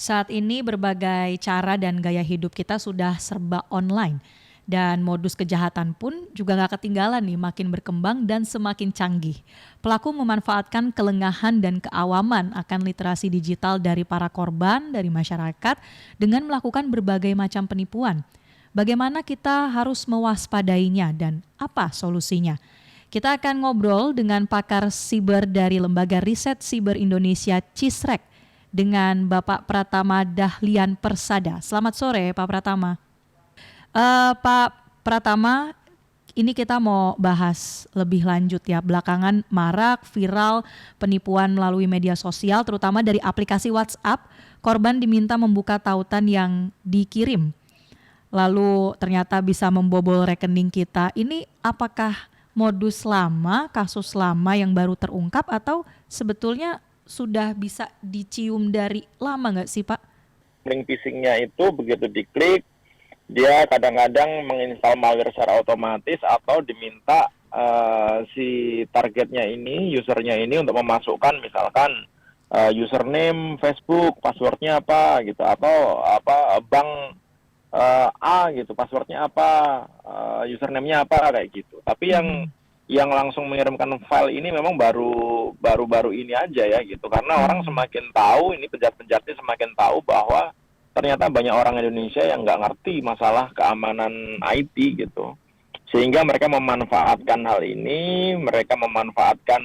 Saat ini berbagai cara dan gaya hidup kita sudah serba online. Dan modus kejahatan pun juga gak ketinggalan nih, makin berkembang dan semakin canggih. Pelaku memanfaatkan kelengahan dan keawaman akan literasi digital dari para korban, dari masyarakat, dengan melakukan berbagai macam penipuan. Bagaimana kita harus mewaspadainya dan apa solusinya? Kita akan ngobrol dengan pakar siber dari Lembaga Riset Siber Indonesia CISREC dengan Bapak Pratama Dahlian Persada. Selamat sore Pak Pratama. Pak Pratama, ini kita mau bahas lebih lanjut ya. Belakangan marak viral penipuan melalui media sosial, terutama dari aplikasi WhatsApp. Korban diminta membuka tautan yang dikirim, lalu ternyata bisa membobol rekening kita. Ini apakah modus lama, kasus lama yang baru terungkap, atau sebetulnya sudah bisa dicium dari lama nggak sih Pak? Link phishing-nya itu begitu diklik, dia kadang-kadang menginstal malware secara otomatis atau diminta si targetnya ini, usernya ini untuk memasukkan misalkan username Facebook, passwordnya apa gitu, atau bank A gitu, passwordnya apa, username-nya apa kayak gitu. Tapi yang langsung mengirimkan file ini memang baru ini aja ya gitu, karena orang semakin tahu, ini penjahat-penjahatnya semakin tahu bahwa ternyata banyak orang Indonesia yang nggak ngerti masalah keamanan IT gitu, sehingga mereka memanfaatkan hal ini, mereka memanfaatkan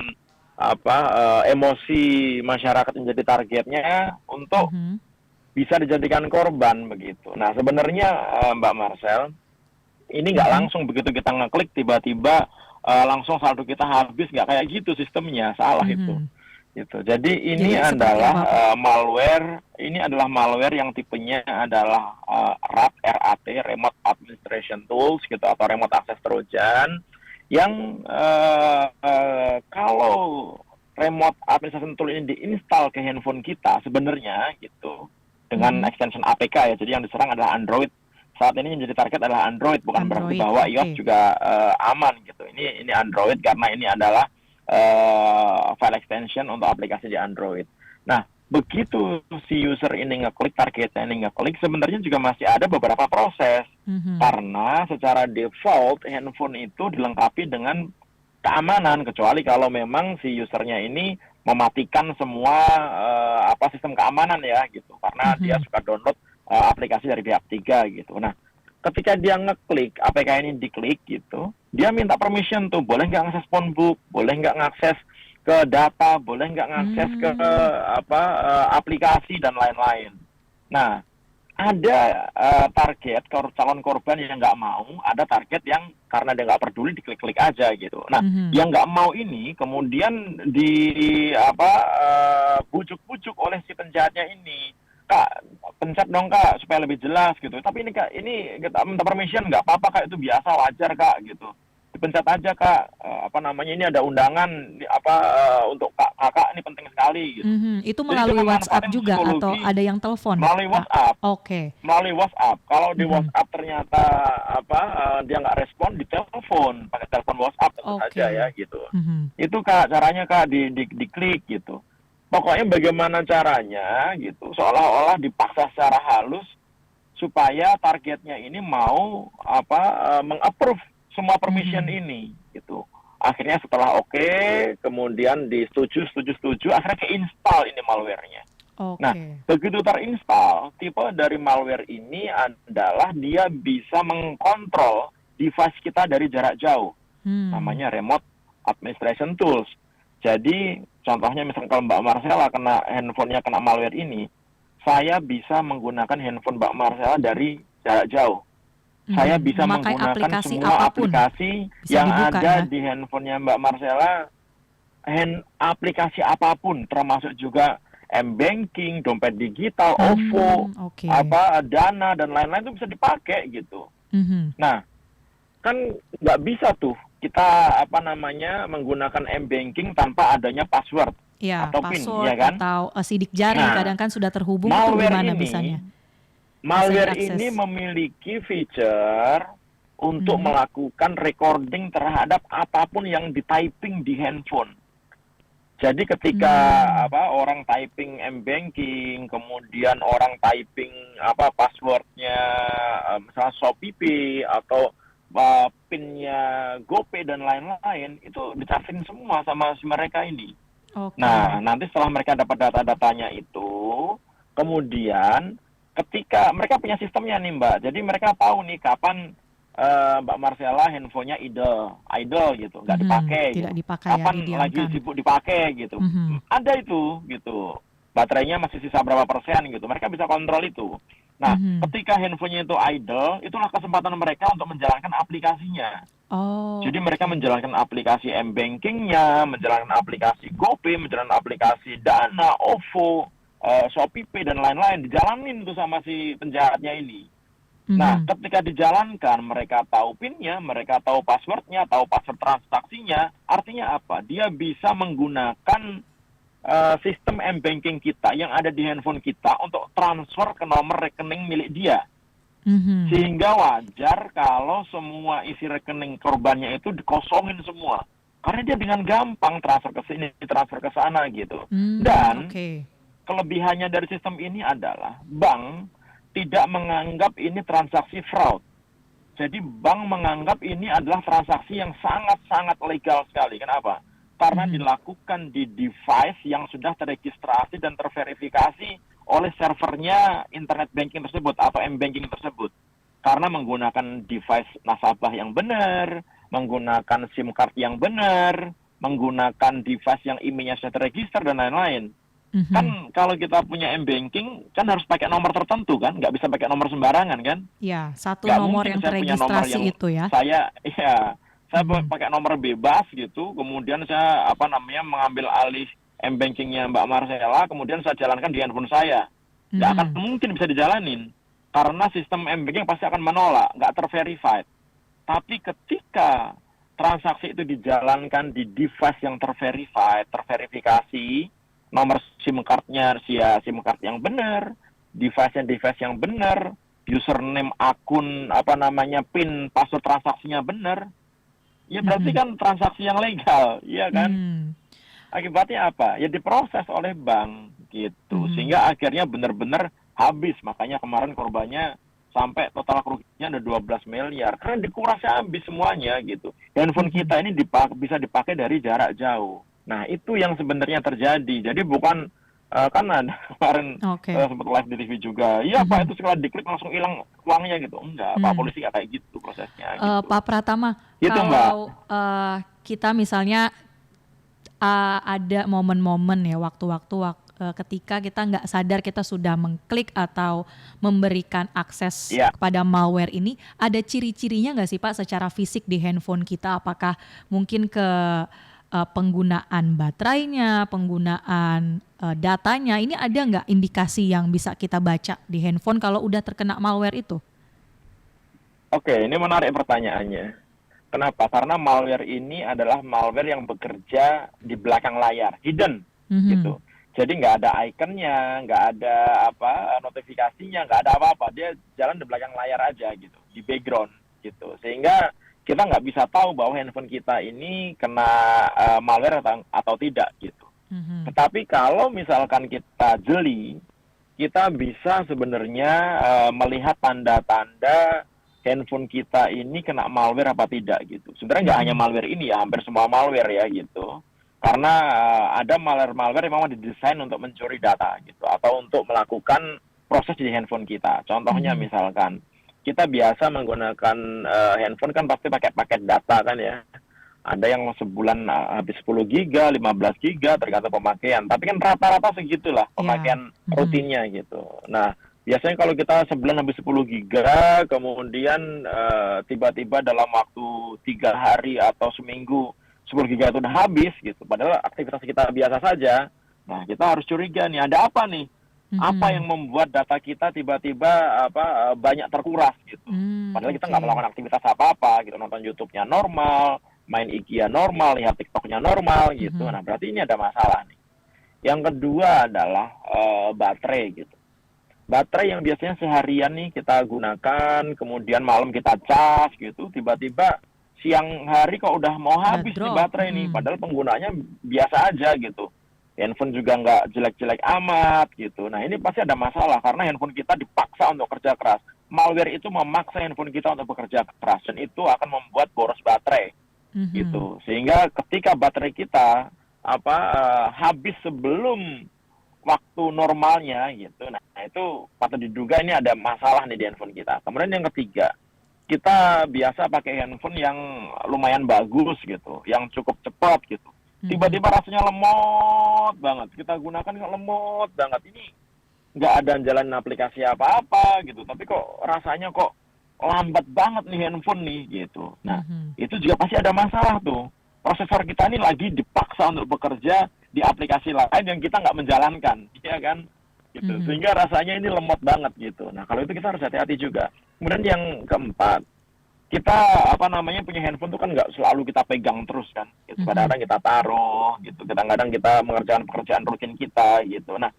emosi masyarakat yang jadi targetnya untuk bisa dijadikan korban begitu. Nah sebenarnya Mbak Marcel, ini nggak langsung begitu kita ngeklik tiba-tiba langsung saldo kita habis, nggak kayak gitu sistemnya, salah itu. Gitu. Jadi ini adalah malware. Ini adalah malware yang tipenya adalah RAT, Remote Administration Tools gitu, atau Remote Access Trojan, yang kalau Remote Administration Tool ini diinstal ke handphone kita sebenarnya gitu dengan extension APK ya. Jadi yang diserang adalah Android. Saat ini yang jadi target adalah Android, bukan berarti bahwa iOS juga aman gitu. Ini Android karena ini adalah file extension untuk aplikasi di Android. Nah, begitu si user ini ngeklik, targetnya ini ngeklik, sebenarnya juga masih ada beberapa proses. Karena secara default handphone itu dilengkapi dengan keamanan, kecuali kalau memang si usernya ini mematikan semua sistem keamanan ya gitu. Karena dia suka download aplikasi dari pihak ketiga gitu. Nah, ketika dia ngeklik, APK ini diklik gitu, dia minta permission tuh, boleh nggak ngakses phonebook, boleh nggak ngakses ke data, boleh nggak ngakses ke aplikasi dan lain-lain. Nah, ada target calon korban yang nggak mau, ada target yang karena dia nggak peduli diklik-klik aja gitu. Nah, yang nggak mau ini kemudian bujuk-bujuk oleh si penjahatnya ini. Kak, pencet dong Kak supaya lebih jelas gitu. Tapi ini Kak, ini kita minta permission, nggak apa-apa Kak, itu biasa, wajar Kak gitu. Dipencet aja Kak, ini ada undangan untuk kakak, ini penting sekali gitu. Itu melalui WhatsApp juga atau ada yang telepon? Melalui WhatsApp. Oke. Melalui WhatsApp. Kalau di WhatsApp ternyata dia nggak respon, ditelepon, pakai telepon WhatsApp tentu saja ya gitu. Itu Kak, caranya Kak diklik gitu. Pokoknya bagaimana caranya gitu, seolah-olah dipaksa secara halus supaya targetnya ini mau meng-approve semua permission ini gitu. Akhirnya setelah oke, kemudian setuju, akhirnya ke-install ini malware-nya. Nah, begitu terinstall, tipe dari malware ini adalah dia bisa mengkontrol device kita dari jarak jauh. Namanya Remote Administration Tools. Jadi contohnya misalnya kalau Mbak Marcella handphonenya kena malware ini, saya bisa menggunakan handphone Mbak Marcella dari jarak jauh. Saya bisa menggunakan semua aplikasi yang ada di handphonenya Mbak Marcella, aplikasi apapun, termasuk juga M-Banking, dompet digital, OVO, Dana dan lain-lain itu bisa dipakai gitu. Nah, kan nggak bisa tuh kita menggunakan M-Banking tanpa adanya password atau PIN, ya kan? Atau sidik jari, kadang kan sudah terhubung, itu gimana bisanya? Malware ini memiliki feature untuk melakukan recording terhadap apapun yang di-typing di handphone. Jadi ketika Hmm. orang typing m-banking, kemudian orang typing passwordnya, misalnya Shopee atau PIN-nya GoPay dan lain-lain, itu dicacin semua sama si mereka ini. Nah, Oke. nanti setelah mereka dapat data-datanya itu, kemudian ketika mereka punya sistemnya nih Mbak, jadi mereka tahu nih kapan Mbak Marcella handphonenya idle gitu, nggak Mhm. dipakai Tidak gitu. dipakai ya, Kapan lagi didiamkan. sibuk dipakai gitu. Mhm. Ada itu gitu. Baterainya masih sisa berapa persen gitu. Mereka bisa kontrol itu. Nah, Mhm. ketika handphonenya itu idle, itulah kesempatan mereka untuk menjalankan aplikasinya. Oh, Jadi mereka oke. menjalankan aplikasi m-bankingnya, menjalankan aplikasi GoPay, menjalankan aplikasi Dana, OVO, Shopee Pay, dan lain-lain. Dijalanin tuh sama si penjahatnya ini. Nah, Mhm. ketika dijalankan, mereka tahu PIN-nya, mereka tahu password-nya, tahu password transaksinya. Artinya apa? Dia bisa menggunakan sistem m-banking kita yang ada di handphone kita untuk transfer ke nomor rekening milik dia. Mhm. Sehingga wajar kalau semua isi rekening korbannya itu dikosongin semua. Karena dia dengan gampang transfer ke sini, transfer ke sana gitu. Dan Oke. kelebihannya dari sistem ini adalah bank tidak menganggap ini transaksi fraud. Jadi bank menganggap ini adalah transaksi yang sangat-sangat legal sekali. Kenapa? Karena Mhm. dilakukan di device yang sudah terregistrasi dan terverifikasi oleh servernya internet banking tersebut atau m-banking tersebut. Karena menggunakan device nasabah yang benar, menggunakan SIM card yang benar, menggunakan device yang emailnya sudah terregister dan lain-lain. Mhm. Kan kalau kita punya m-banking kan harus pakai nomor tertentu kan, nggak bisa pakai nomor sembarangan kan. Ya, satu Nggak nomor mungkin yang saya punya nomor teregistrasi yang itu ya? saya Mhm. pakai nomor bebas gitu, kemudian saya mengambil alih m-bankingnya Mbak Marcella, kemudian saya jalankan di handphone saya. Nggak akan Mhm. mungkin bisa dijalanin, karena sistem m-banking pasti akan menolak, nggak terverified. Tapi ketika transaksi itu dijalankan di device yang terverifikasi, nomor SIM card-nya SIM card yang benar, device yang benar, username akun PIN password transaksinya benar, ya berarti Mhm. kan transaksi yang legal, iya kan? Mmm. Akibatnya apa? Ya diproses oleh bank gitu. Mhm. Sehingga akhirnya benar-benar habis. Makanya kemarin korbannya sampai total kerugiannya ada 12 miliar. Karena dikuras habis semuanya gitu. Handphone Mhm. kita ini bisa dipakai dari jarak jauh. Nah, itu yang sebenarnya terjadi. Jadi bukan kan ada kemarin Oke. sempat live di TV juga. Iya Pak, Mhm. itu sekali diklik langsung hilang uangnya gitu. Enggak, Pak Mmm. polisi nggak kayak gitu prosesnya gitu. Pak Pratama, Gitu Mbak. kalau, kita misalnya, ada momen-momen ya, waktu-waktu ketika kita nggak sadar kita sudah mengklik atau memberikan akses Iya. kepada malware ini, ada ciri-cirinya nggak sih Pak secara fisik di handphone kita? Apakah mungkin ke, penggunaan baterainya, penggunaan, datanya, ini ada nggak indikasi yang bisa kita baca di handphone kalau udah terkena malware itu? Oke, ini menarik pertanyaannya. Kenapa? Karena malware ini adalah malware yang bekerja di belakang layar, hidden, Mhm. gitu. Jadi nggak ada ikonnya, nggak ada notifikasinya, nggak ada apa-apa. Dia jalan di belakang layar aja gitu, di background gitu. Sehingga kita nggak bisa tahu bahwa handphone kita ini kena malware atau tidak gitu. Mhm. Tetapi kalau misalkan kita jeli, kita bisa sebenarnya melihat tanda-tanda handphone kita ini kena malware apa tidak gitu. Sebenarnya nggak hanya Mhm. malware ini ya, hampir semua malware ya gitu. Karena ada malware-malware yang memang didesain untuk mencuri data gitu atau untuk melakukan proses di handphone kita. Contohnya Mhm. misalkan kita biasa menggunakan handphone kan pasti pakai paket data kan ya. Ada yang sebulan habis 10 giga, 15 giga tergantung pemakaian. Tapi kan rata-rata segitulah Ya. pemakaian Mhm. rutinnya gitu. Nah, biasanya kalau kita sebulan habis 10 giga, kemudian tiba-tiba dalam waktu 3 hari atau seminggu 10 giga itu udah habis gitu. Padahal aktivitas kita biasa saja. Nah, kita harus curiga nih, ada apa nih? Apa Mhm. yang membuat data kita tiba-tiba banyak terkuras gitu. Padahal kita nggak Oke. melakukan aktivitas apa-apa gitu, nonton YouTube-nya normal, main IG-nya normal, lihat TikTok-nya normal gitu. Mhm. Nah, berarti ini ada masalah nih. Yang kedua adalah baterai gitu. Baterai yang biasanya seharian nih kita gunakan, kemudian malam kita cas gitu, tiba-tiba siang hari kok udah mau Udah habis nih drop, baterai nih, mhm. padahal penggunaannya biasa aja gitu. handphone juga nggak jelek-jelek amat gitu. Nah ini pasti ada masalah karena handphone kita dipaksa untuk kerja keras. Malware itu memaksa handphone kita untuk bekerja keras dan itu akan membuat boros baterai gitu. Sehingga ketika baterai kita habis sebelum waktu normalnya gitu. Nah itu patut diduga ini ada masalah nih di handphone kita. Kemudian yang ketiga, kita biasa pakai handphone yang lumayan bagus gitu, yang cukup cepat gitu. Tiba-tiba rasanya lemot banget. Kita gunakan lemot banget. Ini nggak ada jalan aplikasi apa-apa gitu. Tapi kok rasanya kok lambat banget nih handphone nih gitu. Nah, itu juga pasti ada masalah tuh. Prosesor kita ini lagi dipaksa untuk bekerja di aplikasi lain yang kita nggak menjalankan, ya kan? Gitu. Sehingga rasanya ini lemot banget gitu. Nah, kalau itu kita harus hati-hati juga. Kemudian yang keempat, kita punya handphone itu kan nggak selalu kita pegang terus kan. Gitu. Kadang-kadang kita taruh gitu. Kadang-kadang kita mengerjakan pekerjaan rutin kita gitu. Nah,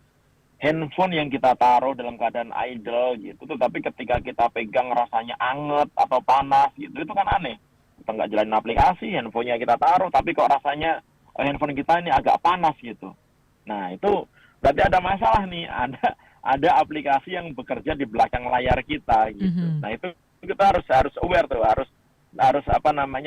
handphone yang kita taruh dalam keadaan idle gitu, tetapi ketika kita pegang rasanya anget atau panas gitu, itu kan aneh. Kita nggak jalanin aplikasi, handphonenya kita taruh, tapi kok rasanya handphone kita ini agak panas gitu. Nah itu berarti ada masalah nih, ada aplikasi yang bekerja di belakang layar kita gitu. Nah itu kita harus aware tuh, harus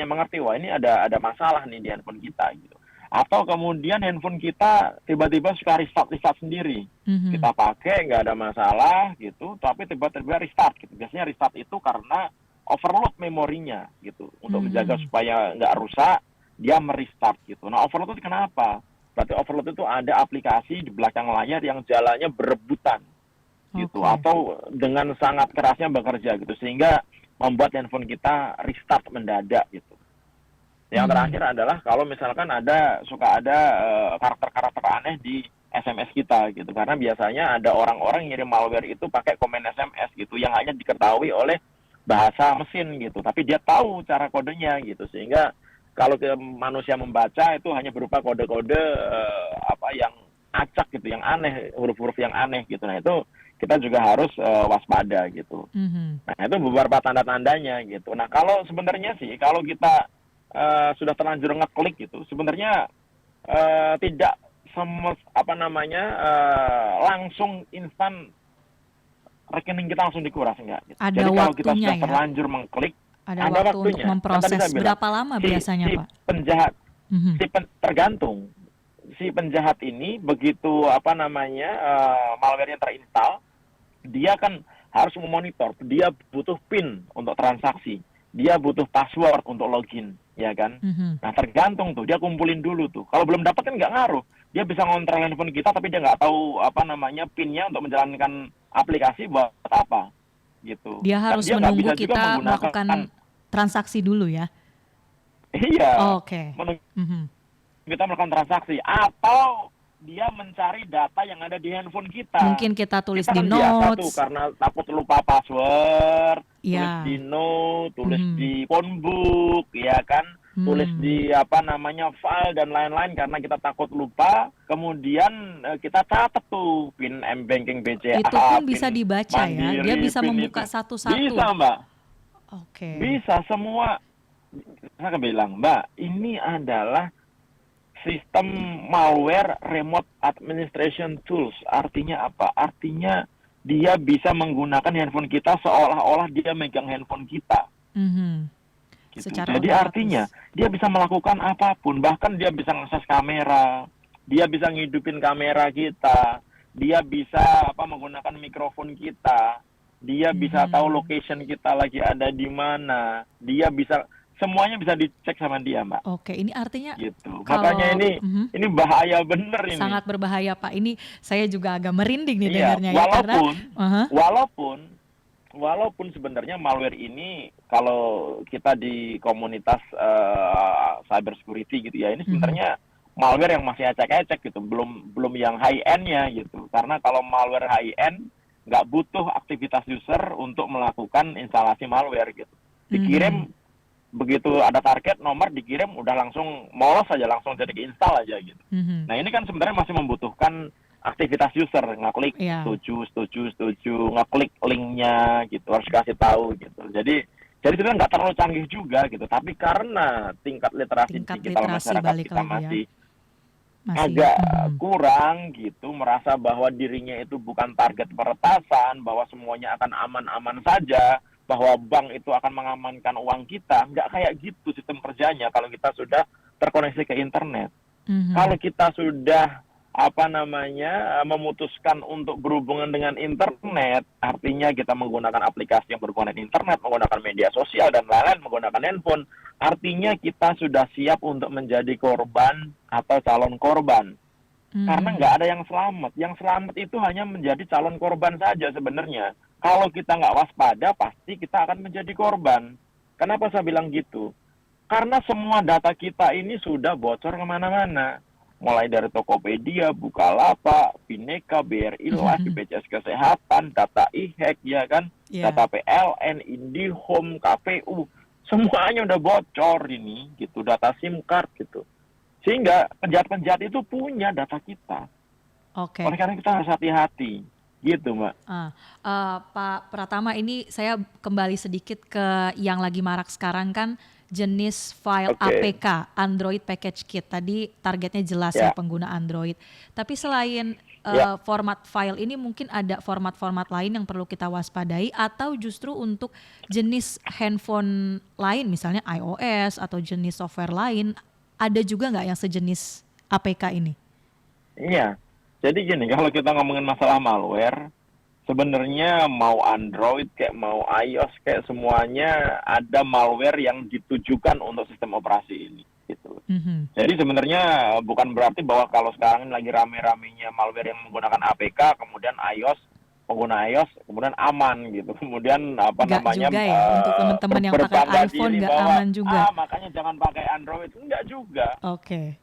mengerti, wah ini ada masalah nih di handphone kita gitu. Atau kemudian handphone kita tiba-tiba suka restart sendiri. Kita pakai nggak ada masalah gitu, tapi tiba-tiba restart gitu. Biasanya restart itu karena overload memorinya gitu. Untuk menjaga supaya nggak rusak, dia merestart gitu. Nah overload itu kenapa? Berarti overload itu ada aplikasi di belakang layar yang jalannya berebutan gitu. Atau dengan sangat kerasnya bekerja gitu. Sehingga membuat handphone kita restart mendadak gitu. Yang terakhir adalah kalau misalkan suka ada karakter-karakter aneh di SMS kita gitu. Karena biasanya ada orang-orang yang ngirim malware itu pakai komen SMS gitu yang hanya diketahui oleh bahasa mesin gitu. Tapi dia tahu cara kodenya gitu. Sehingga kalau manusia membaca itu hanya berupa kode-kode yang acak gitu, yang aneh, huruf-huruf yang aneh gitu. Nah itu kita juga harus waspada gitu. Nah itu beberapa tanda-tandanya gitu. Nah kalau sebenarnya sih kalau kita sudah terlanjur ngeklik gitu, sebenarnya tidak langsung instan rekening kita langsung dikuras enggak gitu. Ada jadi kalau kita waktunya sudah ya? terlanjur mengklik, Ada waktu untuk waktunya. memproses. Berapa lama biasanya, si Pak? penjahat, tergantung. Si penjahat ini begitu malware-nya terinstall, dia kan harus memonitor. Dia butuh PIN untuk transaksi. Dia butuh password untuk login, ya kan? Nah tergantung tuh, dia kumpulin dulu tuh. Kalau belum dapat kan nggak ngaruh. Dia bisa ngontrol handphone kita, tapi dia nggak tahu PIN-nya untuk menjalankan aplikasi buat apa, gitu. Dia harus menunggu kita melakukan transaksi dulu ya? Iya. Oke. Kita melakukan transaksi atau dia mencari data yang ada di handphone kita. Mungkin kita tulis kita di kan biasa notes. Tuh, karena takut lupa password, tulis Ya. di note, tulis di phonebook, ya kan, tulis di file dan lain-lain karena kita takut lupa. Kemudian kita catat tuh PIN M-Banking BCA. Itu pun bisa PIN dibaca Mandiri, ya. Dia bisa PIN membuka itu. satu-satu. Bisa Mbak. Oke. Bisa semua. Saya bilang Mbak, ini adalah sistem malware remote administration tools. Artinya apa? Artinya dia bisa menggunakan handphone kita seolah-olah dia megang handphone kita. Gitu. Jadi otomatis. artinya dia bisa melakukan apapun. Bahkan dia bisa ngakses kamera. Dia bisa ngidupin kamera kita. Dia bisa menggunakan mikrofon kita. Dia bisa tahu location kita lagi ada di mana. Dia bisa... Semuanya bisa dicek sama dia, Mbak. Oke, ini artinya gitu. Makanya ini bahaya bener ini. Sangat berbahaya, Pak. Ini saya juga agak merinding nih dengarnya ya. Walaupun sebenarnya malware ini kalau kita di komunitas cyber security gitu ya, ini sebenarnya malware yang masih ecek-ecek gitu, belum yang high end-nya gitu. Karena kalau malware high end nggak butuh aktivitas user untuk melakukan instalasi malware gitu. Dikirim begitu ada target nomor dikirim udah langsung molos aja, langsung jadi install aja gitu. Nah ini kan sebenarnya masih membutuhkan aktivitas user, ngeklik setuju, ngeklik linknya gitu, harus kasih tahu gitu. Jadi sebenarnya nggak terlalu canggih juga gitu, tapi karena tingkat literasi digital masyarakat kita Masih. agak kurang gitu, merasa bahwa dirinya itu bukan target peretasan, bahwa semuanya akan aman-aman saja, bahwa bank itu akan mengamankan uang kita. Nggak kayak gitu sistem kerjanya kalau kita sudah terkoneksi ke internet. Kalau kita sudah memutuskan untuk berhubungan dengan internet, artinya kita menggunakan aplikasi yang berhubungan dengan internet, menggunakan media sosial dan lain-lain, menggunakan handphone, artinya kita sudah siap untuk menjadi korban atau calon korban. Karena nggak ada yang selamat. Yang selamat itu hanya menjadi calon korban saja sebenarnya. Kalau kita nggak waspada, pasti kita akan menjadi korban. Kenapa saya bilang gitu? Karena semua data kita ini sudah bocor kemana-mana. Mulai dari Tokopedia, Bukalapak, Bineka, BRI Life, BPJS Kesehatan, data e-hack, ya kan, data PLN, IndiHome, KPU, semuanya udah bocor ini, gitu, data SIM card, gitu. Sehingga penjahat-penjahat itu punya data kita. Oke. Oleh karena kita harus hati-hati, gitu, Mbak. Pak Pratama, ini saya kembali sedikit ke yang lagi marak sekarang kan, jenis file APK, Android Package Kit. Tadi targetnya jelas ya pengguna Android. Tapi selain format file ini mungkin ada format-format lain yang perlu kita waspadai, atau justru untuk jenis handphone lain misalnya iOS atau jenis software lain, ada juga nggak yang sejenis APK ini? Iya, jadi gini, kalau kita ngomongin masalah malware, sebenarnya mau Android kayak mau iOS kayak semuanya ada malware yang ditujukan untuk sistem operasi ini, gitu. Jadi sebenarnya bukan berarti bahwa kalau sekarang ini lagi rame-ramenya malware yang menggunakan APK, kemudian pengguna iOS kemudian aman gitu. Kemudian Juga ya, untuk teman-teman yang pakai iPhone nggak aman juga. Makanya jangan pakai Android. Enggak juga. Oke.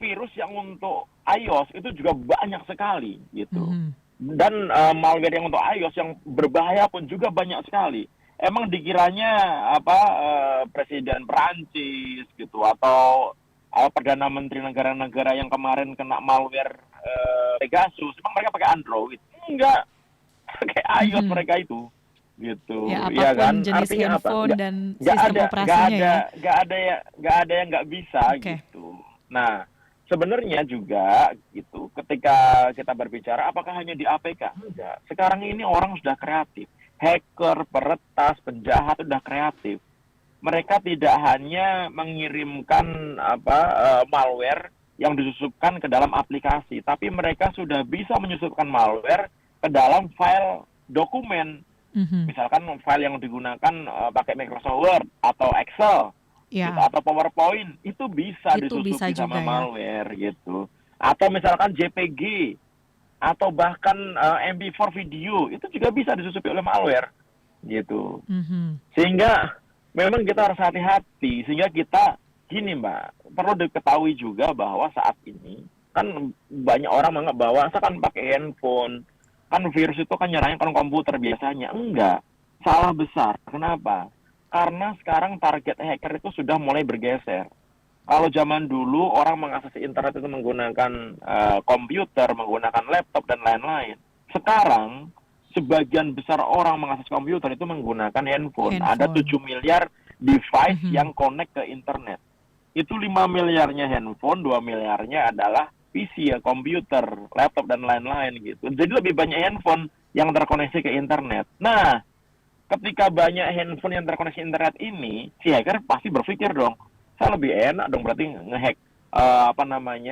Virus yang untuk iOS itu juga banyak sekali gitu. Dan malware yang untuk iOS yang berbahaya pun juga banyak sekali. Emang dikiranya Presiden Perancis gitu atau Perdana Menteri negara-negara yang kemarin kena malware Pegasus, emang mereka pakai Android? Enggak, pakai iOS mereka itu, gitu. Ya, apapun ya kan? jenis Artinya handphone apa? dan sistem operasinya Nggak ada yang nggak bisa gitu. Nah, sebenarnya juga gitu, ketika kita berbicara apakah hanya di APK? Enggak. Sekarang ini orang sudah kreatif. Hacker, peretas, penjahat sudah kreatif. Mereka tidak hanya mengirimkan malware yang disusupkan ke dalam aplikasi, tapi mereka sudah bisa menyusupkan malware ke dalam file dokumen. Misalkan file yang digunakan pakai Microsoft Word atau Excel, gitu, atau PowerPoint, itu bisa disusupi sama malware gitu. Atau misalkan JPG atau bahkan MP4 video, itu juga bisa disusupi oleh malware gitu. Sehingga memang kita harus hati-hati. Sehingga kita gini, Mbak, perlu diketahui juga bahwa saat ini kan banyak orang menganggap bahwa misalkan pakai handphone kan virus itu kan nyerangnya kan komputer biasanya. Enggak, salah besar. Kenapa? Karena sekarang target hacker itu sudah mulai bergeser. Kalau zaman dulu orang mengakses internet itu menggunakan komputer, menggunakan laptop dan lain-lain. Sekarang sebagian besar orang mengakses komputer itu menggunakan handphone. Ada 7 miliar device yang connect ke internet. Itu 5 miliarnya handphone, 2 miliarnya adalah PC ya, komputer, laptop dan lain-lain gitu. Jadi lebih banyak handphone yang terkoneksi ke internet. Nah, ketika banyak handphone yang terkoneksi internet ini, si hacker pasti berpikir dong, saya lebih enak dong berarti ngehack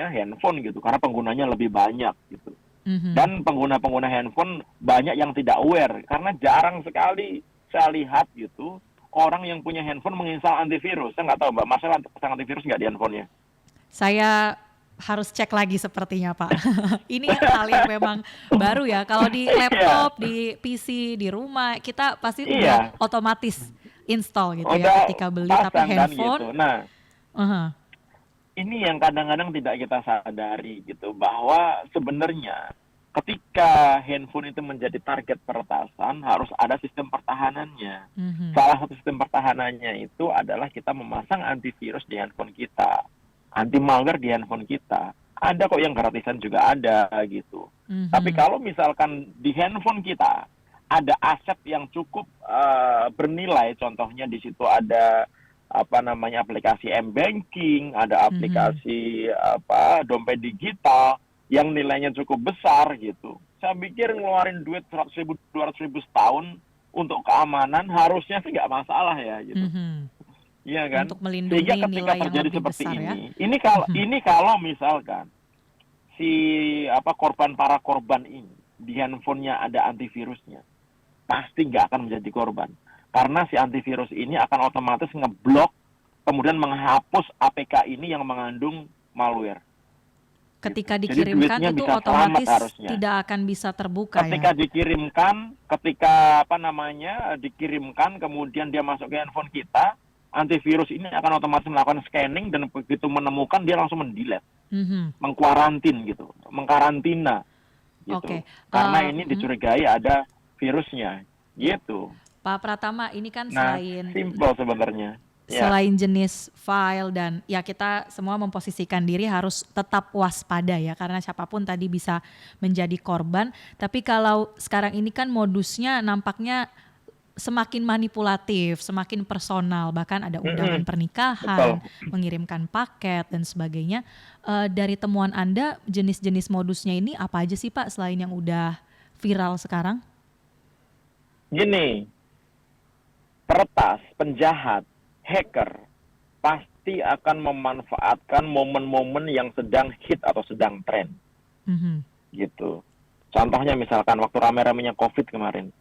handphone gitu, karena penggunanya lebih banyak gitu. Dan pengguna-pengguna handphone banyak yang tidak aware, karena jarang sekali saya lihat gitu orang yang punya handphone menginstal antivirus. Saya nggak tahu Mbak, masalah pasang antivirus nggak di handphonenya? Saya harus cek lagi sepertinya Pak. Ini hal yang memang baru ya. Kalau di laptop, di PC, di rumah, kita pasti udah otomatis install gitu ya ketika beli. Tapi handphone, gitu. Nah, ini yang kadang-kadang tidak kita sadari gitu, bahwa sebenarnya ketika handphone itu menjadi target peretasan, harus ada sistem pertahanannya. Salah satu sistem pertahanannya itu adalah kita memasang antivirus di handphone kita, anti malware di handphone kita. Ada kok yang gratisan juga ada gitu. Tapi kalau misalkan di handphone kita ada aset yang cukup bernilai, contohnya di situ ada aplikasi m-banking, ada aplikasi dompet digital yang nilainya cukup besar gitu. Saya pikir ngeluarin duit 100.000, 200.000 setahun untuk keamanan harusnya sih nggak masalah ya gitu. Iya kan? Untuk melindungi Sehingga ketika nilai yang terjadi lebih seperti besar ya. ini kalau misalkan si para korban ini di handphonenya ada antivirusnya, pasti nggak akan menjadi korban. Karena si antivirus ini akan otomatis ngeblok, kemudian menghapus APK ini yang mengandung malware. Ketika Jadi dikirimkan duitnya itu bisa otomatis selamat harusnya. tidak akan bisa terbuka Ketika ya. dikirimkan, kemudian dia masuk ke handphone kita, antivirus ini akan otomatis melakukan scanning dan begitu menemukan dia langsung mendelete, mengkarantin gitu, mengkarantina gitu. Karena ini dicurigai ada virusnya gitu. Pak Pratama, ini kan Nah, simple sebenarnya. Selain jenis file dan ya kita semua memposisikan diri harus tetap waspada ya karena siapapun tadi bisa menjadi korban. Tapi kalau sekarang ini kan modusnya nampaknya semakin manipulatif, semakin personal, bahkan ada undangan pernikahan, mengirimkan paket dan sebagainya. Dari temuan Anda, jenis-jenis modusnya ini apa aja sih Pak selain yang udah viral sekarang? Gini, peretas, penjahat, hacker pasti akan memanfaatkan momen-momen yang sedang hit atau sedang tren, gitu. Contohnya misalkan waktu rame-ramenya COVID kemarin.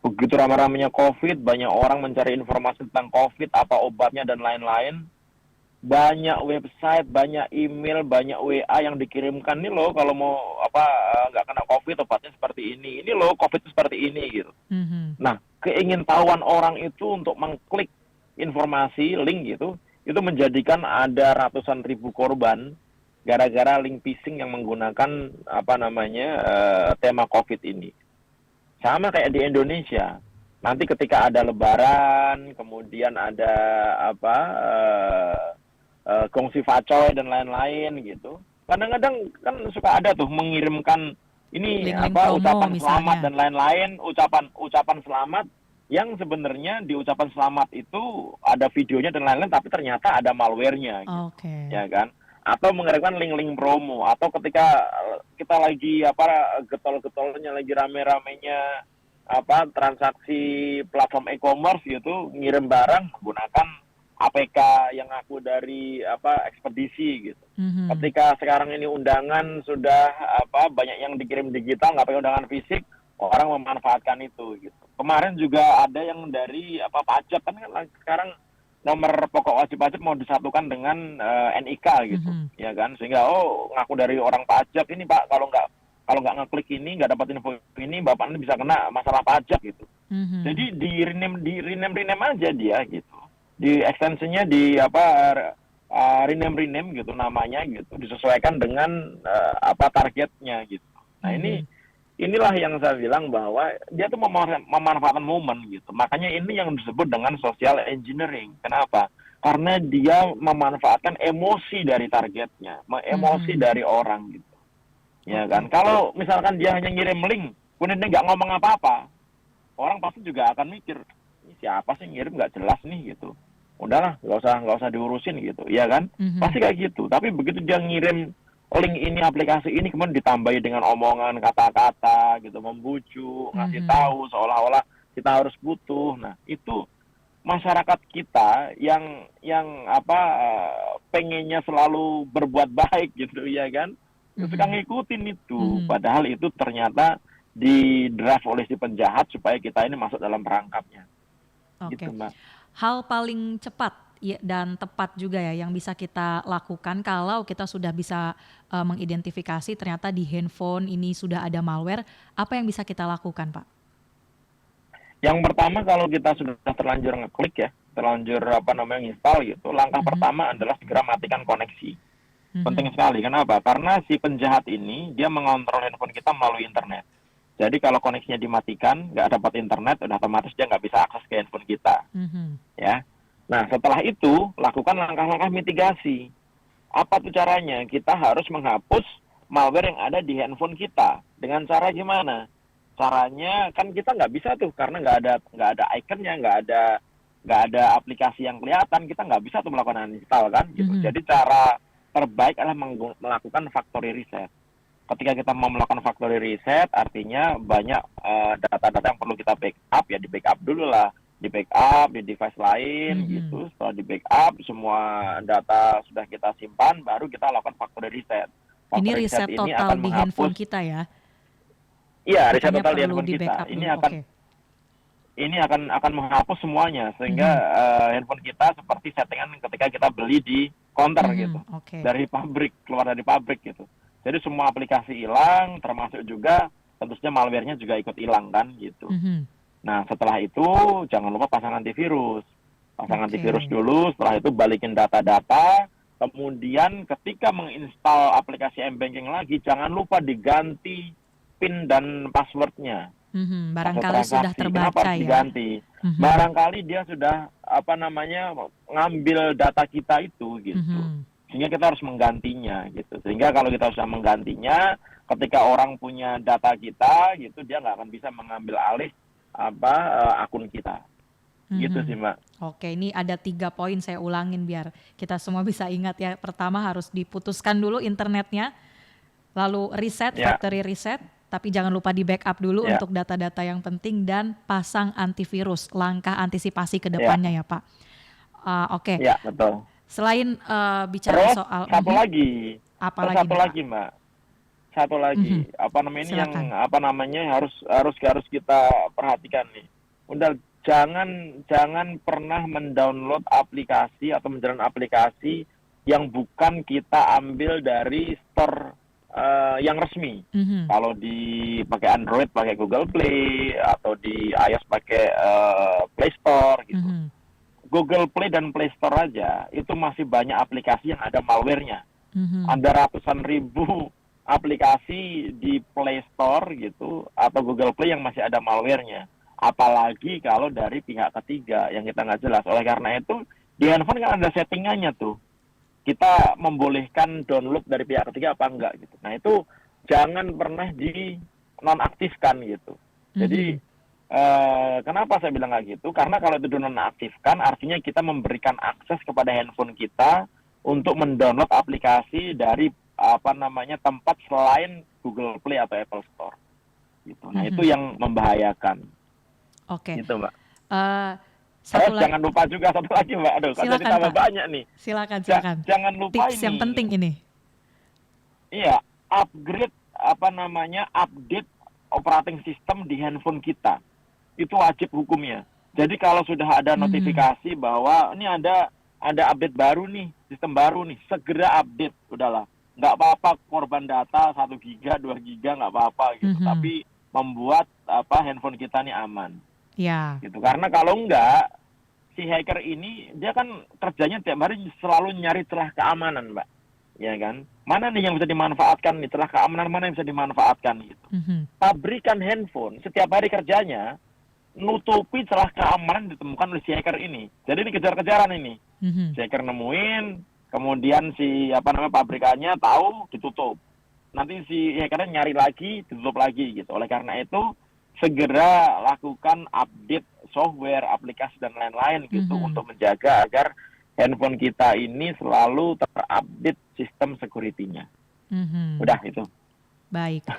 Begitu rame-ramenya COVID, banyak orang mencari informasi tentang COVID, apa obatnya dan lain-lain. Banyak website, banyak email, banyak WA yang dikirimkan. Nih loh, kalau mau nggak kena COVID, obatnya seperti ini. Ini loh, COVID itu seperti ini gitu. Nah, keingintahuan orang itu untuk mengklik informasi, link gitu, itu menjadikan ada ratusan ribu korban gara-gara link phishing yang menggunakan tema COVID ini. Sama kayak di Indonesia. Nanti ketika ada lebaran, kemudian ada gongsi facoy dan lain-lain gitu. Kadang-kadang kan suka ada tuh mengirimkan ini ucapan selamat dan lain-lain, ucapan selamat yang sebenarnya di ucapan selamat itu ada videonya dan lain-lain tapi ternyata ada malware-nya gitu. Ya kan? Atau mengirimkan link-link promo, atau ketika kita lagi getol-getolnya, lagi rame-ramenya transaksi platform e-commerce gitu, ngirim barang menggunakan APK yang aku dari ekspedisi gitu. Ketika sekarang ini undangan sudah banyak yang dikirim digital, nggak pakai undangan fisik, orang memanfaatkan itu gitu. Kemarin juga ada yang dari pajak, kan sekarang nomor pokok wajib pajak mau disatukan dengan NIK gitu, ya kan, sehingga ngaku dari orang pajak ini Pak, kalau nggak ngeklik ini, nggak dapat info ini, Bapak ini bisa kena masalah pajak gitu. Jadi di rename aja dia gitu, di ekstensinya di rename gitu namanya gitu, disesuaikan dengan targetnya gitu. Nah inilah yang saya bilang bahwa dia tuh memanfaatkan momen gitu. Makanya ini yang disebut dengan social engineering. Kenapa? Karena dia memanfaatkan emosi dari targetnya, emosi dari orang gitu. Ya kan? Kalau misalkan dia hanya ngirim link, kemudian dia nggak ngomong apa-apa, orang pasti juga akan mikir, ini siapa sih ngirim, nggak jelas nih gitu. Udahlah, nggak usah diurusin gitu, ya kan? Pasti kayak gitu. Tapi begitu dia ngirim link ini, aplikasi ini, kemudian ditambahi dengan omongan, kata-kata gitu, membujuk, ngasih tahu seolah-olah kita harus butuh. Nah, itu masyarakat kita yang pengennya selalu berbuat baik gitu, ya kan, suka ngikutin itu. Padahal itu ternyata di draft oleh si penjahat supaya kita ini masuk dalam perangkapnya. Gitu, Mbak. Hal paling cepat dan tepat juga ya yang bisa kita lakukan kalau kita sudah bisa mengidentifikasi ternyata di handphone ini sudah ada malware, apa yang bisa kita lakukan, Pak? Yang pertama, kalau kita sudah terlanjur ngeklik ya, terlanjur install gitu, langkah pertama adalah segera matikan koneksi. Penting sekali. Kenapa? Karena si penjahat ini dia mengontrol handphone kita melalui internet. Jadi kalau koneksinya dimatikan, nggak dapat internet, udah otomatis dia nggak bisa akses ke handphone kita. Ya. Nah, setelah itu, lakukan langkah-langkah mitigasi. Apa tuh caranya? Kita harus menghapus malware yang ada di handphone kita. Dengan cara gimana? Caranya kan kita nggak bisa tuh, karena nggak ada ikonnya, nggak nggak ada aplikasi yang kelihatan, kita nggak bisa tuh melakukan uninstall kan gitu. Jadi cara terbaik adalah melakukan factory reset. Ketika kita mau melakukan factory reset, artinya banyak data-data yang perlu kita backup, ya di backup dulu lah, di backup di device lain gitu. Setelah di backup semua data sudah kita simpan, baru kita lakukan factory reset. Ini Factory reset riset ini total akan di menghapus, handphone kita ya? iya, riset Makanya total di perlu handphone di kita. backup Ini dulu. akan Oke. ini akan menghapus semuanya, sehingga handphone kita seperti settingan ketika kita beli di counter gitu, Oke. dari pabrik, keluar dari pabrik gitu. Jadi semua aplikasi hilang, termasuk juga tentu saja malware-nya juga ikut hilang kan gitu. Nah setelah itu jangan lupa pasang antivirus. Pasang antivirus dulu, setelah itu balikin data-data. Kemudian ketika menginstal aplikasi M-Banking lagi, jangan lupa diganti PIN dan passwordnya. Barangkali sudah Kenapa terbaca harus ya. diganti? Barangkali dia sudah ngambil data kita itu gitu. Sehingga kita harus menggantinya gitu. Sehingga kalau kita sudah menggantinya, ketika orang punya data kita gitu, dia nggak akan bisa mengambil alih akun kita. Gitu sih, Mbak. Oke, ini ada 3 poin saya ulangin biar kita semua bisa ingat ya. Pertama harus diputuskan dulu internetnya, lalu factory reset, tapi jangan lupa di backup dulu untuk data-data yang penting, dan pasang antivirus, langkah antisipasi ke depannya ya Pak. Oke. Ya, betul. Selain bicara Terus, soal satu lagi. Apalagi lagi, Mbak. Satu lagi, ini Silakan. yang harus kita perhatikan nih. Udah jangan pernah mendownload aplikasi atau menjalankan aplikasi yang bukan kita ambil dari store yang resmi. Kalau pakai Android pakai Google Play, atau di iOS pakai Play Store gitu. Google Play dan Play Store aja itu masih banyak aplikasi yang ada malware-nya. Ada ratusan ribu aplikasi di Play Store gitu atau Google Play yang masih ada malware-nya. Apalagi kalau dari pihak ketiga yang kita nggak jelas. Oleh karena itu di handphone kan ada settingannya tuh. Kita membolehkan download dari pihak ketiga apa enggak gitu. Nah itu jangan pernah di nonaktifkan gitu. Jadi kenapa saya bilang kayak gitu? Karena kalau itu dinonaktifkan, artinya kita memberikan akses kepada handphone kita untuk mendownload aplikasi dari tempat selain Google Play atau Apple Store. Gitu. Nah itu yang membahayakan. Oke. Gitu, Mbak. Jangan lupa juga satu lagi, Mbak. Aduh, kan jadi tambah banyak nih. Silakan. Jangan lupa tips ini. yang penting ini. Iya, upgrade update operating system di handphone kita. Itu wajib hukumnya. Jadi kalau sudah ada notifikasi bahwa ini ada update baru nih, sistem baru nih, segera update, udahlah. Nggak apa-apa korban data 1 giga, 2 giga, nggak apa-apa gitu. Tapi membuat handphone kita nih aman. Ya. Gitu. Karena kalau enggak, si hacker ini dia kan kerjanya tiap hari selalu nyari celah keamanan, Mbak. Ya kan? Mana nih yang bisa dimanfaatkan nih, celah keamanan mana yang bisa dimanfaatkan gitu. Pabrikan handphone setiap hari kerjanya nutupi celah keamanan ditemukan oleh si hacker ini. Jadi ini kejar-kejaran ini. Si hacker nemuin, kemudian si pabrikannya tahu, ditutup. Nanti si hackernya nyari lagi, ditutup lagi gitu. Oleh karena itu segera lakukan update software, aplikasi dan lain-lain gitu untuk menjaga agar handphone kita ini selalu terupdate sistem security-nya. Udah itu. Baik.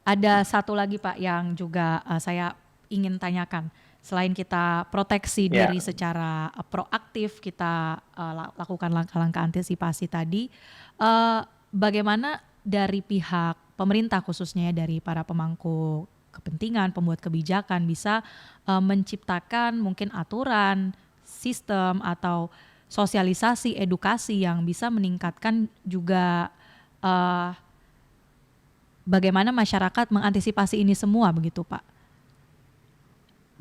Ada satu lagi Pak yang juga saya ingin tanyakan. Selain kita proteksi diri secara proaktif, kita lakukan langkah-langkah antisipasi tadi, bagaimana dari pihak pemerintah khususnya dari para pemangku kepentingan, pembuat kebijakan bisa menciptakan mungkin aturan, sistem atau sosialisasi, edukasi yang bisa meningkatkan juga bagaimana masyarakat mengantisipasi ini semua begitu Pak?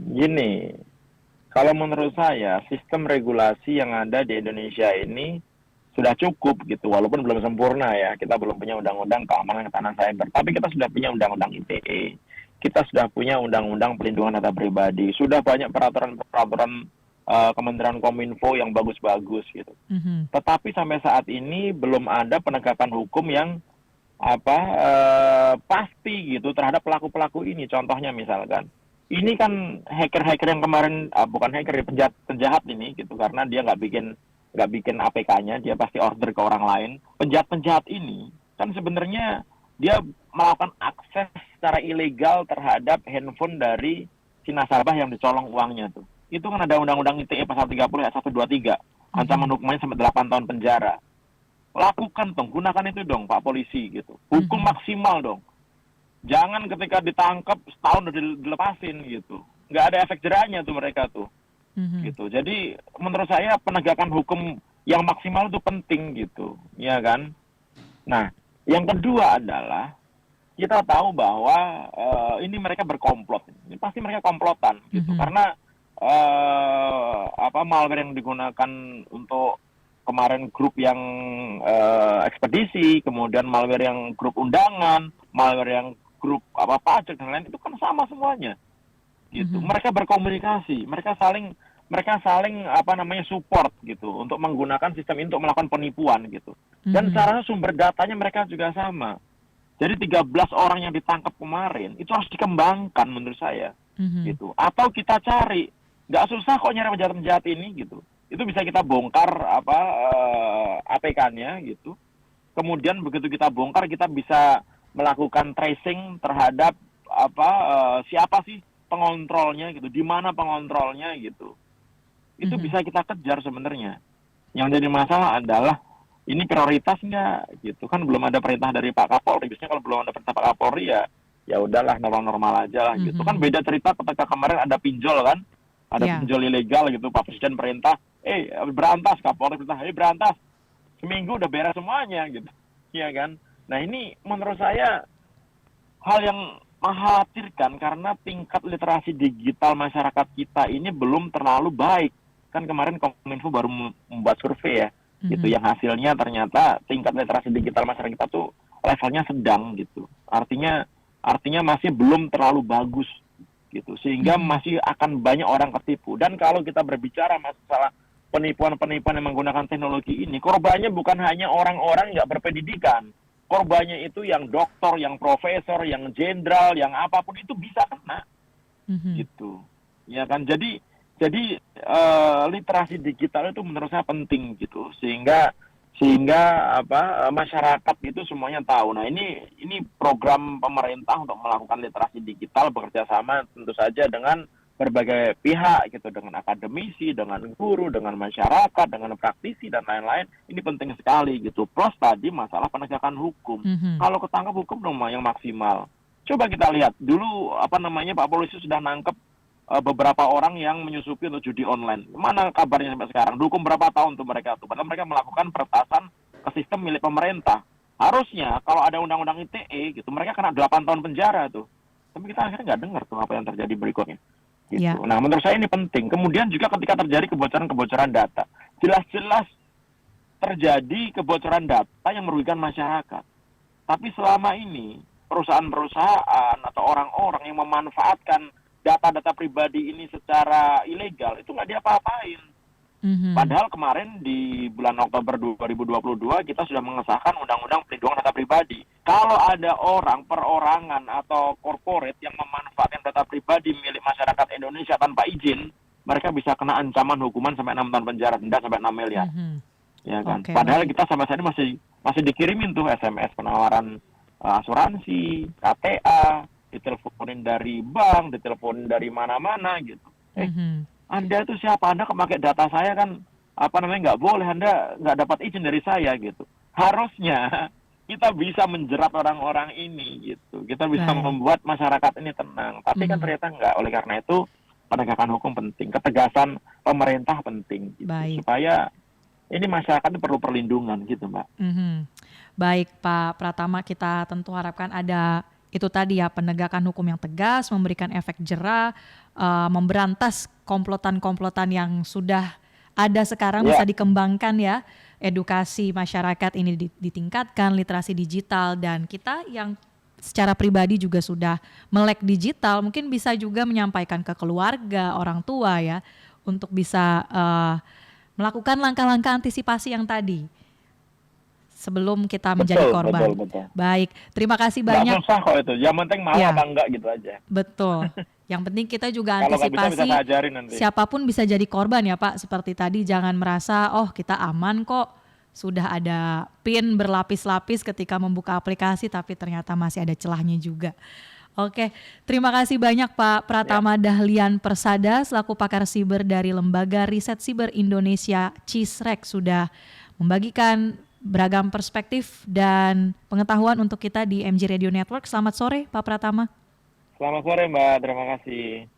Gini, kalau menurut saya sistem regulasi yang ada di Indonesia ini sudah cukup gitu, walaupun belum sempurna ya. Kita belum punya undang-undang keamanan ketahanan cyber, tapi kita sudah punya undang-undang ITE. Kita sudah punya undang-undang pelindungan data pribadi, sudah banyak peraturan-peraturan Kementerian Kominfo yang bagus-bagus gitu. Tetapi sampai saat ini belum ada penegakan hukum yang pasti gitu terhadap pelaku-pelaku ini. Contohnya misalkan ini kan hacker-hacker yang kemarin, bukan hacker ya, penjahat ini gitu, karena dia nggak bikin APK-nya, dia pasti order ke orang lain. Penjahat-penjahat ini kan sebenarnya dia melakukan akses secara ilegal terhadap handphone dari si nasabah yang dicolong uangnya tuh. Itu kan ada Undang-Undang ITE pasal 30 ayat 123, ancaman hukumannya sampai 8 tahun penjara. Lakukan dong, gunakan itu dong Pak Polisi gitu. Hukum maksimal dong. Jangan ketika ditangkap setahun udah dilepasin gitu. Nggak ada efek jerahnya tuh mereka tuh. Gitu. Jadi menurut saya penegakan hukum yang maksimal itu penting gitu. Ya kan? Nah, yang kedua adalah kita tahu bahwa ini mereka berkomplot. Ini pasti mereka komplotan gitu. Karena malware yang digunakan untuk kemarin grup yang ekspedisi, kemudian malware yang grup undangan, malware yang grup pajak dan lain itu kan sama semuanya gitu. Mereka berkomunikasi, mereka saling support gitu untuk menggunakan sistem ini untuk melakukan penipuan gitu. Dan secara sumber datanya mereka juga sama. Jadi 13 orang yang ditangkap kemarin itu harus dikembangkan menurut saya gitu. Atau kita cari, nggak susah kok nyari penjahat-penjahat ini gitu. Itu bisa kita bongkar APK-nya gitu. Kemudian begitu kita bongkar, kita bisa melakukan tracing terhadap siapa sih pengontrolnya gitu, di mana pengontrolnya gitu. Itu bisa kita kejar sebenarnya. Yang jadi masalah adalah ini prioritas nggak gitu, kan belum ada perintah dari Pak Kapolri. Biasanya kalau belum ada perintah Pak Kapolri ya udahlah normal-normal aja lah gitu. Kan beda cerita ketika kemarin ada pinjol kan, ada pinjol ilegal gitu, Pak Presiden perintah, berantas, Kapolri perintah, berantas. Seminggu udah beres semuanya gitu, iya kan? Nah ini menurut saya hal yang mengkhawatirkan karena tingkat literasi digital masyarakat kita ini belum terlalu baik. Kan kemarin Kominfo baru membuat survei ya, gitu, yang hasilnya ternyata tingkat literasi digital masyarakat kita tuh levelnya sedang gitu. Artinya masih belum terlalu bagus gitu, sehingga masih akan banyak orang ketipu. Dan kalau kita berbicara masalah penipuan-penipuan yang menggunakan teknologi ini, korbannya bukan hanya orang-orang yang berpendidikan. Korbannya itu yang dokter, yang profesor, yang jenderal, yang apapun itu bisa kena, gitu, ya kan? Jadi literasi digital itu menurut saya penting gitu, sehingga masyarakat itu semuanya tahu. Nah ini program pemerintah untuk melakukan literasi digital bekerja sama tentu saja dengan berbagai pihak gitu, dengan akademisi, dengan guru, dengan masyarakat, dengan praktisi dan lain-lain. Ini penting sekali gitu. Plus tadi masalah penegakan hukum. Kalau ketangkap hukum dong yang maksimal. Coba kita lihat dulu Pak Polisi sudah nangkep beberapa orang yang menyusupi untuk judi online. Mana kabarnya sampai sekarang? Dihukum berapa tahun tuh mereka tuh? Padahal mereka melakukan peretasan ke sistem milik pemerintah. Harusnya kalau ada undang-undang ITE gitu, mereka kena 8 tahun penjara tuh. Tapi kita akhirnya nggak dengar tuh apa yang terjadi berikutnya. Gitu. Ya. Nah, menurut saya ini penting. Kemudian juga ketika terjadi kebocoran data, jelas-jelas terjadi kebocoran data yang merugikan masyarakat. Tapi selama ini perusahaan-perusahaan atau orang-orang yang memanfaatkan data-data pribadi ini secara ilegal itu nggak diapa-apain. Padahal kemarin di bulan Oktober 2022 kita sudah mengesahkan Undang-Undang Perlindungan Data Pribadi. Kalau ada orang, perorangan atau korporat yang memanfaatkan data pribadi milik masyarakat Indonesia tanpa izin, mereka bisa kena ancaman hukuman sampai 6 tahun penjara, denda sampai 6 miliar. Ya kan? Okay, padahal kita sama saat ini masih dikirimin tuh SMS penawaran asuransi, KTA, diteleponin dari bank, diteleponin dari mana-mana gitu. Anda itu siapa? Anda memakai data saya kan nggak boleh. Anda nggak dapat izin dari saya gitu. Harusnya kita bisa menjerat orang-orang ini gitu. Kita bisa membuat masyarakat ini tenang. Tapi kan ternyata nggak. Oleh karena itu penegakan hukum penting, ketegasan pemerintah penting gitu. Supaya ini masyarakat itu perlu perlindungan gitu, Mbak. Baik Pak Pratama, kita tentu harapkan ada itu tadi ya, penegakan hukum yang tegas, memberikan efek jera, memberantas komplotan-komplotan yang sudah ada sekarang bisa dikembangkan ya, edukasi masyarakat ini ditingkatkan, literasi digital, dan kita yang secara pribadi juga sudah melek digital, mungkin bisa juga menyampaikan ke keluarga, orang tua ya, untuk bisa melakukan langkah-langkah antisipasi yang tadi. sebelum kita menjadi korban. Betul. Baik, terima kasih banyak. Nggak susah kok itu, yang penting mau apa enggak gitu aja. Betul. Yang penting kita juga Kalau nggak antisipasi bisa ajarin nanti. Siapapun bisa jadi korban ya Pak. Seperti tadi jangan merasa kita aman kok. Sudah ada PIN berlapis-lapis ketika membuka aplikasi tapi ternyata masih ada celahnya juga. Oke, terima kasih banyak Pak Pratama Dahlian Persada selaku pakar siber dari Lembaga Riset Siber Indonesia CISREC sudah membagikan beragam perspektif dan pengetahuan untuk kita di MG Radio Network. Selamat sore Pak Pratama. Selamat sore Mbak, terima kasih.